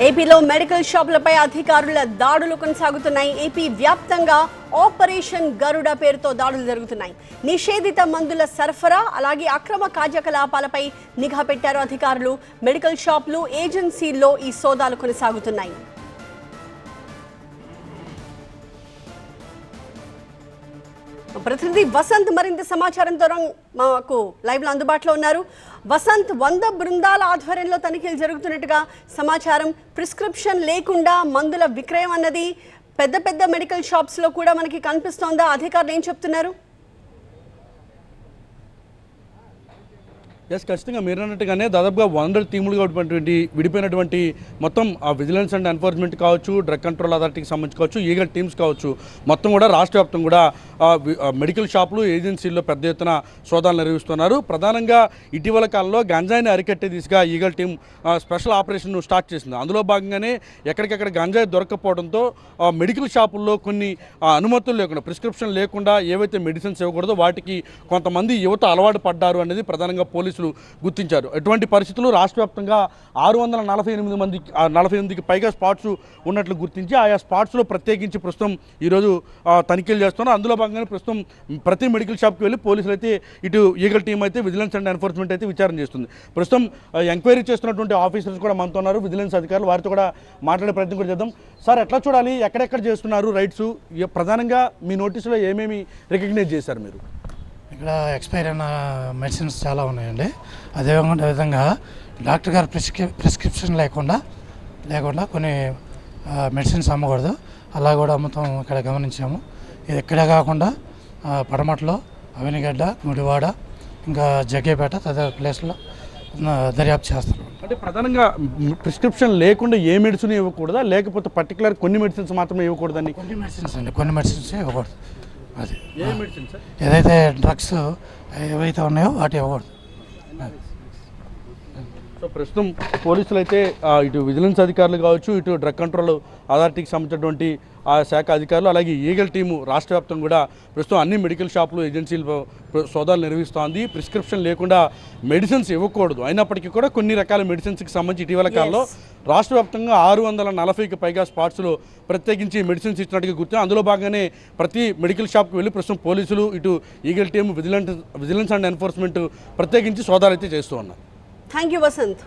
ఏపీలో మెడికల్ షాపులపై అధికారుల దాడులు కొనసాగుతున్నాయి. ఏపీ వ్యాప్తంగా ఆపరేషన్ గరుడ పేరుతో దాడులు జరుగుతున్నాయి. నిషేధిత మందుల సరఫరా అలాగే అక్రమ కార్యకలాపాలపై నిఘా పెట్టారు అధికారులు. మెడికల్ షాపులు, ఏజెన్సీల్లో ఈ సోదాలు కొనసాగుతున్నాయి. ప్రతినిధి వసంత్ మరింత సమాచారంతో మాకు లైవ్లో అందుబాటులో ఉన్నారు. వసంత్, 100 బృందాల ఆధ్వర్యంలో తనిఖీలు జరుగుతున్నట్టుగా సమాచారం. ప్రిస్క్రిప్షన్ లేకుండా మందుల విక్రయం అన్నది పెద్ద పెద్ద మెడికల్ షాప్స్లో కూడా మనకి కనిపిస్తోందా? అధికారులు ఏం చెప్తున్నారు? ఖచ్చితంగా మీరు అన్నట్టుగానే దాదాపుగా 100 టీములుగా విడిపోయినటువంటి మొత్తం ఆ విజిలెన్స్ అండ్ ఎన్ఫోర్స్మెంట్ కావచ్చు, డ్రగ్ కంట్రోల్ అథారిటీకి సంబంధించి కావచ్చు, ఈగల్ టీమ్స్ కావచ్చు, మొత్తం కూడా రాష్ట్ర వ్యాప్తంగా కూడా మెడికల్ షాపులు, ఏజెన్సీల్లో పెద్ద ఎత్తున సోదాలు నిర్వహిస్తున్నారు. ప్రధానంగా ఇటీవల కాలంలో గంజాయిని అరికట్టే దిశగా eagle team special operation start చేసింది. అందులో భాగంగానే ఎక్కడికెక్కడ గంజాయి దొరకకపోవడంతో మెడికల్ షాపుల్లో కొన్ని అనుమతులు లేకుండా, ప్రిస్క్రిప్షన్ లేకుండా ఏవైతే మెడిసిన్స్ ఇవ్వకూడదో వాటికి కొంతమంది యువత అలవాటు పడ్డారు అనేది ప్రధానంగా పోలీసులు గుర్తించారు. ఎటువంటి పరిస్థితులు రాష్ట్ర వ్యాప్తంగా 648 పైగా స్పాట్స్ ఉన్నట్లు గుర్తించి ఆయా స్పాట్స్లో ప్రత్యేకించి ప్రస్తుతం ఈరోజు తనిఖీలు చేస్తున్నారు. అందులో భాగంగానే ప్రస్తుతం ప్రతి మెడికల్ షాప్కి వెళ్ళి పోలీసులు అయితే ఇటు ఈగల్ టీం అయితే విజిలెన్స్ అండ్ ఎన్ఫోర్స్మెంట్ అయితే విచారణ చేస్తుంది. ప్రస్తుతం ఎంక్వైరీ చేస్తున్నటువంటి ఆఫీసర్స్ కూడా మనతో ఉన్నారు, విజిలెన్స్ అధికారులు. వారితో కూడా మాట్లాడే ప్రయత్నం కూడా చేద్దాం. సార్, ఎట్లా చూడాలి, ఎక్కడెక్కడ చేస్తున్నారు రైడ్స్? ప్రధానంగా మీ నోటీసులో ఏమేమి రికగ్నైజ్ చేశారు మీరు? ఇక్కడ ఎక్స్పైర్ అయిన మెడిసిన్స్ చాలా ఉన్నాయండి. అదేవిధంగా డాక్టర్ గారు ప్రిస్క్రిప్షన్ లేకుండా కొన్ని మెడిసిన్స్ అమ్మకూడదు, అలా కూడా అమ్ముతాం ఇక్కడ గమనించాము. ఇది ఇక్కడే కాకుండా పడమట్లో, అవినిగడ్డ, ముడివాడ, ఇంకా జగ్గేపేట తదితర ప్లేస్లో దర్యాప్తు చేస్తారు. అంటే ప్రధానంగా ప్రిస్క్రిప్షన్ లేకుండా ఏ మెడిసిన్ ఇవ్వకూడదా, లేకపోతే పర్టికులర్ కొన్ని మెడిసిన్స్ మాత్రమే ఇవ్వకూడదని? కొన్ని మెడిసిన్స్ అండి, కొన్ని మెడిసిన్స్ ఇవ్వకూడదు. అది ఏదైతే డ్రగ్స్ ఏవైతే ఉన్నాయో వాటి ఇవ్వకూడదు. సో ప్రస్తుతం పోలీసులు అయితే ఇటు విజిలెన్స్ అధికారులు కావచ్చు, ఇటు డ్రగ్ కంట్రోల్ అథారిటీకి సంబంధించినటువంటి ఆ శాఖ అధికారులు, అలాగే ఈగల్ టీము రాష్ట్ర వ్యాప్తంగా కూడా ప్రస్తుతం అన్ని మెడికల్ షాపులు, ఏజెన్సీలు సోదాలు నిర్వహిస్తోంది. ప్రిస్క్రిప్షన్ లేకుండా మెడిసిన్స్ ఇవ్వకూడదు. అయినప్పటికీ కూడా కొన్ని రకాల మెడిసిన్స్కి సంబంధించి ఇటీవల కాలంలో రాష్ట్ర వ్యాప్తంగా 640కి పైగా స్పాట్స్లో ప్రత్యేకించి మెడిసిన్స్ ఇచ్చినట్టుగా గుర్తు. అందులో భాగంగానే ప్రతి మెడికల్ షాప్కి వెళ్ళి ప్రస్తుతం పోలీసులు, ఇటు eagle team, vigilance and enforcement ప్రత్యేకించి సోదాలు అయితే చేస్తూ ఉన్నారు. Thank you Vasant.